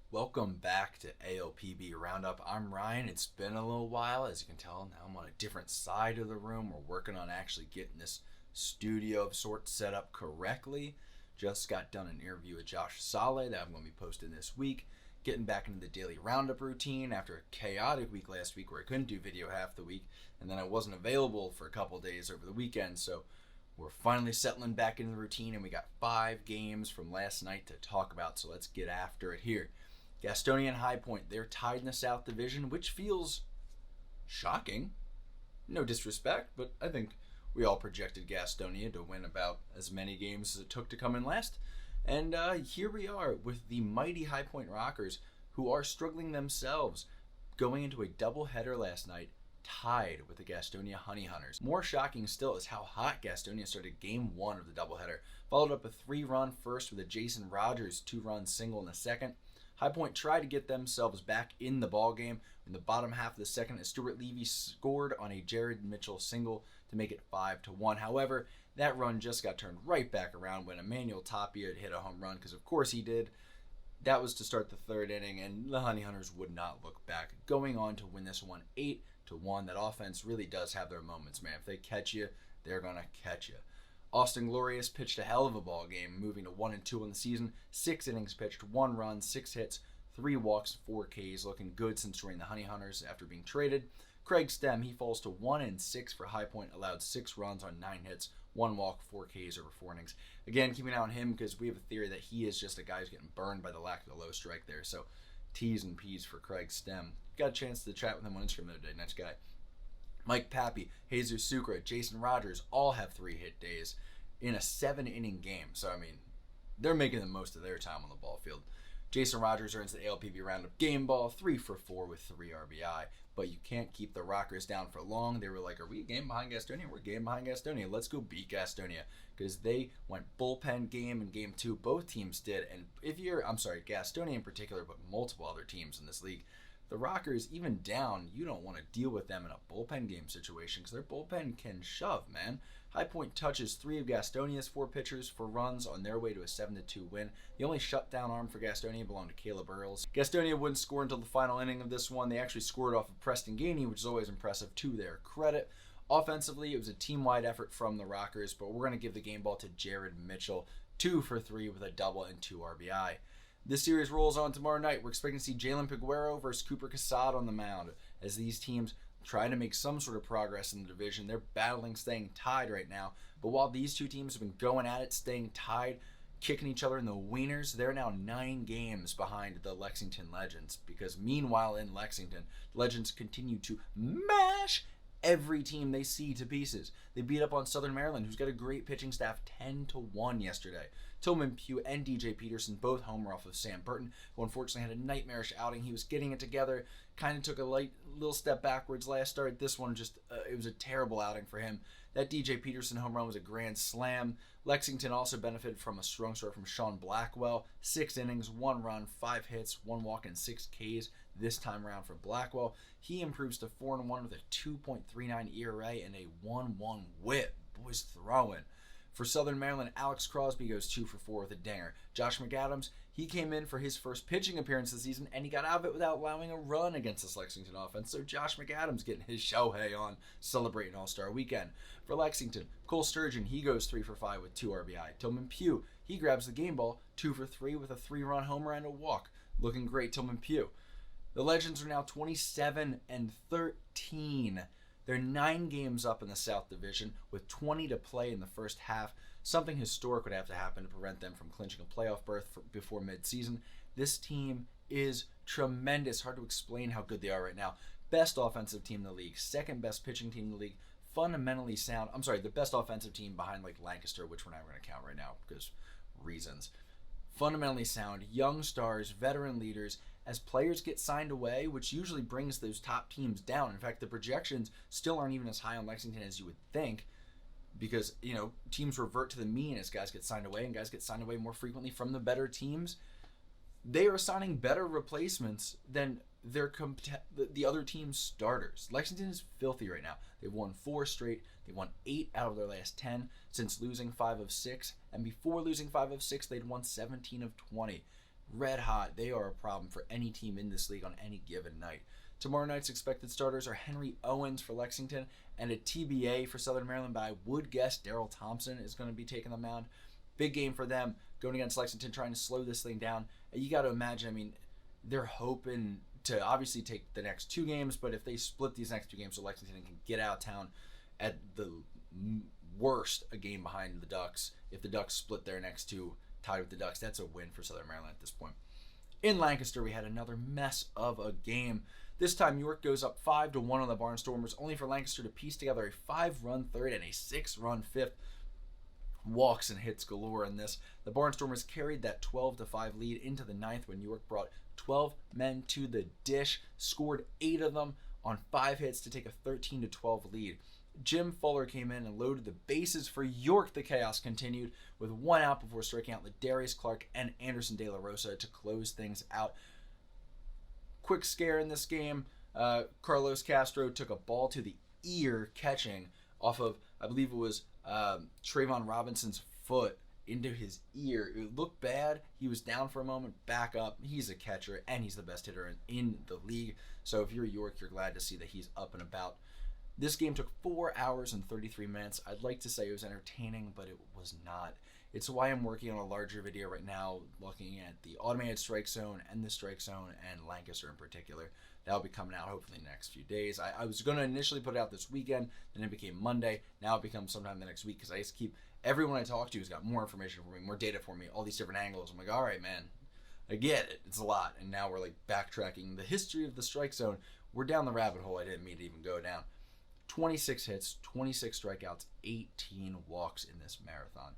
Welcome back to ALPB Roundup. I'm Ryan. It's been a little while. As you can tell, now I'm on a different side of the room. We're working on actually getting this studio of sorts set up correctly. Just got done an interview with Josh Saleh that I'm going to be posting this week. Getting back into the daily Roundup routine after a chaotic week last week where I couldn't do video half the week, and then I wasn't available for a couple days over the weekend, so we're finally settling back into the routine, and we got 5 games from last night to talk about, so let's get after it here. Gastonia and High Point, they're tied in the South Division, which feels shocking. No disrespect, but I think we all projected Gastonia to win about as many games as it took to come in last. And here we are with the mighty High Point Rockers, who are struggling themselves, going into a doubleheader last night, tied with the Gastonia Honey Hunters. More shocking still is how hot Gastonia started game 1 of the doubleheader, followed up a 3-run first with a Jason Rogers 2-run single in the second. High Point tried to get themselves back in the ball game in the bottom half of the second as Stuart Levy scored on a Jared Mitchell single to make it 5-1. However, that run just got turned right back around when Emmanuel Tapia hit a home run, because of course he did. That was to start the third inning, and the Honey Hunters would not look back, going on to win this one 8-1. That offense really does have their moments, man. If they catch you, they're going to catch you. Austin Glorious pitched a hell of a ball game, moving to 1-2 in the season. 6 innings pitched, 1 run, 6 hits, 3 walks, 4 Ks, looking good since joining the Honey Hunters after being traded. Craig Stem, he falls to 1-6 for High Point, allowed 6 runs on 9 hits, 1 walk, 4 Ks over 4 innings. Again, keeping an eye on him because we have a theory that he is just a guy who's getting burned by the lack of the low strike there. So T's and P's for Craig Stem. Got a chance to chat with him on Instagram the other day. Nice guy. Mike Pappy, Jesus Sucre, Jason Rogers all have 3 hit days in a 7-inning game. So, I mean, they're making the most of their time on the ball field. Jason Rogers earns the ALPB Roundup game ball, 3 for 4 with 3 RBI. But you can't keep the Rockers down for long. They were like, are we a game behind Gastonia? We're a game behind Gastonia. Let's go beat Gastonia. Because they went bullpen game in game 2. Both teams did. And Gastonia in particular, but multiple other teams in this league, the Rockers, even down, you don't want to deal with them in a bullpen game situation because their bullpen can shove, man. High Point touches 3 of Gastonia's 4 pitchers for runs on their way to a 7-2 win. The only shutdown arm for Gastonia belonged to Caleb Earls. Gastonia wouldn't score until the final inning of this one. They actually scored off of Preston Gainey, which is always impressive to their credit. Offensively, it was a team-wide effort from the Rockers, but we're going to give the game ball to Jared Mitchell, 2 for 3 with a double and 2 RBI. This series rolls on tomorrow night. We're expecting to see Jalen Piguero versus Cooper Casad on the mound as these teams try to make some sort of progress in the division. They're battling staying tied right now. But while these two teams have been going at it, staying tied, kicking each other in the wieners, they're now 9 games behind the Lexington Legends. Because meanwhile in Lexington, the Legends continue to mash every team they see to pieces. They beat up on Southern Maryland, who's got a great pitching staff, 10-1 yesterday. Tillman Pugh and DJ Peterson both homer off of Sam Burton, who unfortunately had a nightmarish outing. He was getting it together, kind of took a little step backwards last start. This one it was a terrible outing for him. That DJ Peterson home run was a grand slam. Lexington also benefited from a strong start from Sean Blackwell. 6 innings, 1 run, 5 hits, 1 walk, and 6 Ks this time around for Blackwell. He improves to 4-1 with a 2.39 ERA and a 1-1 whip. Boys throwing. For Southern Maryland, Alex Crosby goes 2 for 4 with a dinger. Josh McAdams, he came in for his first pitching appearance this season, and he got out of it without allowing a run against this Lexington offense. So Josh McAdams getting his Shohei on, celebrating All-Star Weekend. For Lexington, Cole Sturgeon, he goes 3 for 5 with 2 RBI. Tillman Pugh, he grabs the game ball, 2 for 3 with a 3-run homer and a walk. Looking great, Tillman Pugh. The Legends are now 27-13. They're 9 games up in the South Division with 20 to play in the first half. Something historic would have to happen to prevent them from clinching a playoff berth before midseason. This team is tremendous. Hard to explain how good they are right now. Best offensive team in the league. Second best pitching team in the league. Fundamentally sound. The best offensive team behind Lancaster, which we're not going to count right now because reasons. Fundamentally sound. Young stars, veteran leaders. As players get signed away, which usually brings those top teams down. In fact, the projections still aren't even as high on Lexington as you would think because, teams revert to the mean as guys get signed away, and guys get signed away more frequently from the better teams. They are assigning better replacements than the other team's starters. Lexington is filthy right now. They've won 4 straight. They won 8 out of their last 10 since losing 5 of 6. And before losing 5 of 6, they'd won 17 of 20. red hot. They are a problem for any team in this league on any given night. Tomorrow night's expected starters are Henry Owens for Lexington and a TBA for Southern Maryland, but I would guess Daryl Thompson is going to be taking the mound. Big game for them, going against Lexington, trying to slow this thing down. You got to imagine, I mean, they're hoping to obviously take the next 2 games, but if they split these next 2 games so Lexington can get out of town at the worst, a game behind the Ducks. If the Ducks split their next 2, tied with the Ducks, that's a win for Southern Maryland at this point. In Lancaster, we had another mess of a game. This time, York goes up 5-1 on the Barnstormers, only for Lancaster to piece together a 5-run third and a 6-run fifth. Walks and hits galore in this. The Barnstormers carried that 12-5 lead into the 9th when York brought 12 men to the dish, scored 8 of them on 5 hits to take a 13-12 lead. Jim Fuller came in and loaded the bases for York. The chaos continued with 1 out before striking out Ladarius Clark and Anderson De La Rosa to close things out. Quick scare in this game. Carlos Castro took a ball to the ear catching off of, I believe it was Trayvon Robinson's foot into his ear. It looked bad. He was down for a moment, back up. He's a catcher, and he's the best hitter in the league. So if you're York, you're glad to see that he's up and about. This game took 4 hours and 33 minutes. I'd like to say it was entertaining, but it was not. It's why I'm working on a larger video right now, looking at the automated strike zone and the strike zone and Lancaster in particular. That'll be coming out hopefully in the next few days. I was going to initially put it out this weekend, then it became Monday. Now it becomes sometime the next week because I just keep, everyone I talk to has got more information for me, more data for me, all these different angles. I'm like, all right, man, I get it. It's a lot. And now we're like backtracking the history of the strike zone. We're down the rabbit hole I didn't mean to even go down. 26 hits, 26 strikeouts, 18 walks in this marathon.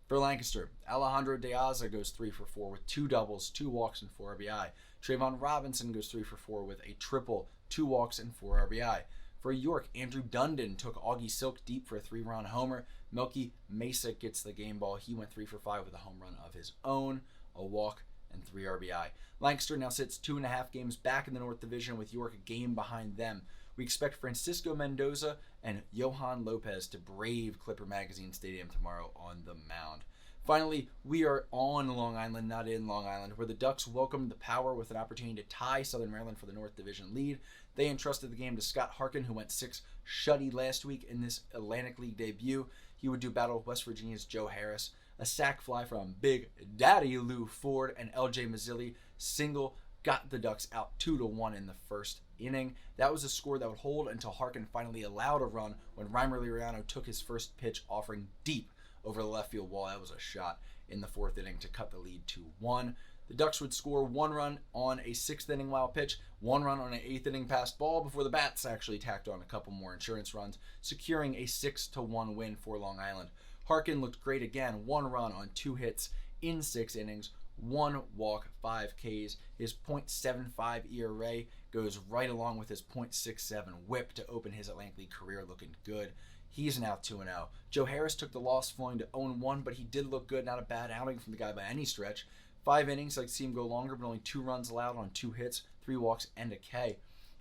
For Lancaster, Alejandro De Aza goes 3 for 4 with 2 doubles, 2 walks, and 4 RBI. Trayvon Robinson goes 3 for 4 with a triple, 2 walks, and 4 RBI. For York, Andrew Dundon took Augie Silk deep for a 3-run homer. Melky Mesa gets the game ball. He went 3 for 5 with a home run of his own, a walk, and 3 RBI. Lancaster now sits 2.5 games back in the North Division with York a game behind them. We expect Francisco Mendoza and Johan Lopez to brave Clipper Magazine Stadium tomorrow on the mound. Finally, we are on Long Island, not in Long Island, where the Ducks welcomed the Power with an opportunity to tie Southern Maryland for the North Division lead. They entrusted the game to Scott Harkin, who went 6 shutty last week in this Atlantic League debut. He would do battle with West Virginia's Joe Harris. A sac fly from Big Daddy Lou Ford and LJ Mazzilli single got the Ducks out 2-1 in the first inning. That was a score that would hold until Harkin finally allowed a run when Reimer Liriano took his first pitch offering deep over the left field wall. That was a shot in the 4th inning to cut the lead to 1. The Ducks would score 1 run on a 6th inning wild pitch, 1 run on an 8th inning passed ball before the Bats actually tacked on a couple more insurance runs, securing a 6-1 win for Long Island. Harkin looked great again, 1 run on 2 hits in 6 innings, 1 walk, 5 Ks. His .75 ERA goes right along with his .67 whip to open his Atlantic League career looking good. He's now 2-0. Joe Harris took the loss falling to 0-1, but he did look good. Not a bad outing from the guy by any stretch. 5 innings, I'd like to see him go longer, but only 2 runs allowed on 2 hits, 3 walks, and a K.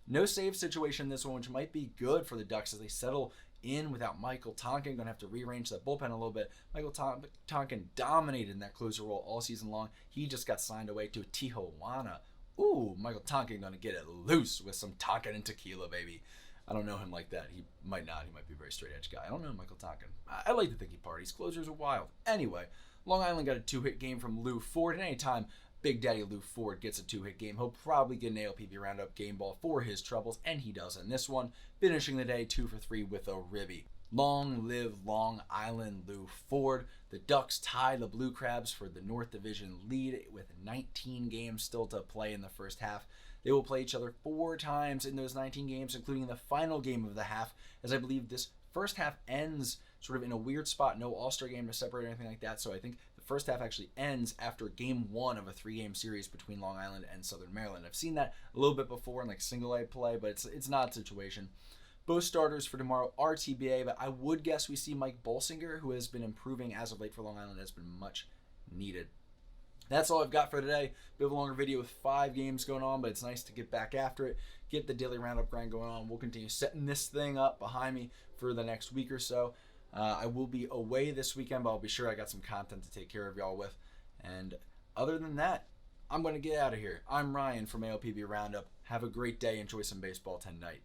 No save situation in this one, which might be good for the Ducks as they settle in without Michael Tonkin. Going to have to rearrange that bullpen a little bit. Michael Tonkin dominated in that closer role all season long. He just got signed away to Tijuana. Ooh, Michael Tonkin going to get it loose with some Tonkin and tequila, baby. I don't know him like that. He might not. He might be a very straight edge guy. I don't know Michael Tonkin. I like to think he parties. Closers are wild. Anyway, Long Island got a 2-hit game from Lou Ford. And anytime Big Daddy Lou Ford gets a 2-hit game, he'll probably get an ALPB Roundup game ball for his troubles, and he does in this one, finishing the day 2 for 3 with a ribby. Long live Long Island Lou Ford. The Ducks tie the Blue Crabs for the North Division lead with 19 games still to play in the first half. They will play each other 4 times in those 19 games, including the final game of the half, as I believe this first half ends sort of in a weird spot. No All-Star game to separate or anything like that, so I think the first half actually ends after game 1 of a 3-game series between Long Island and Southern Maryland. I've seen that a little bit before in like single-A play, but it's not a situation. Both starters for tomorrow are TBA, but I would guess we see Mike Bolsinger, who has been improving as of late for Long Island, has been much needed. That's all I've got for today. Bit of a longer video with 5 games going on, but it's nice to get back after it, get the daily roundup grind going on. We'll continue setting this thing up behind me for the next week or so. I will be away this weekend, but I'll be sure I got some content to take care of y'all with. And other than that, I'm going to get out of here. I'm Ryan from AOPB Roundup. Have a great day. Enjoy some baseball tonight.